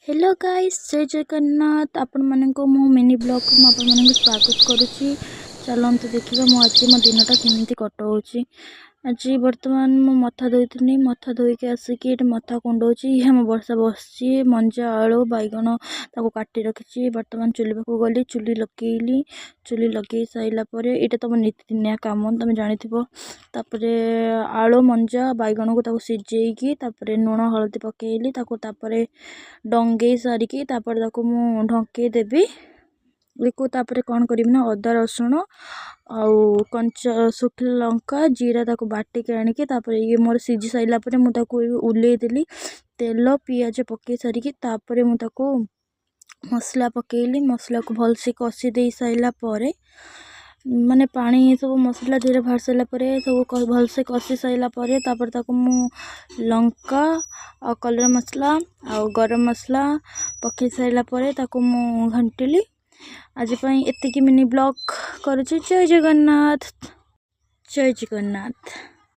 Hello guys जय जगन्नाथ आपण मानक मो मिनी ब्लॉग को आपण मानक स्वागत करुच्ची। चलते देखा मो आज मो दिनटा केमी कटाऊँगी। आज बर्तमान मो मथा धोई मथा धोईकी आसिक मथा कुंडौची। मो वर्षा बस मंजा आलू बैगण ताको काटी रखी। बर्तमान चुली पाक गली चुली लगेली। चुली लगे सारापर यहाँ तुम नीतिदिनिया कम तुम जानी। आलू मंजा बैगण को सीझेकी लुण हलदी पकेली डंगे सारिकी मु ढंके देवी। तापर कौन करी ना अदा रसुण आउ कंचा सुखिला लंका जीरा ताको बाटिक आणिकी ये मोर सीझी सारापर मुझे उल्ले देली। तेल पियाज पकई सारिकी मुझे मसला पकेली। मसला को भलसे कषि दे सारापर माने पानी सब मसला धीरे भार सारापर सब भलसे कषि सारापर मु लंका आ कलर मसला आ गरम मसला पकई सारापर मु घंटिली। आज एतिकी मिनी ब्लॉग करुच्ची। जय जगन्नाथ जय जगन्नाथ।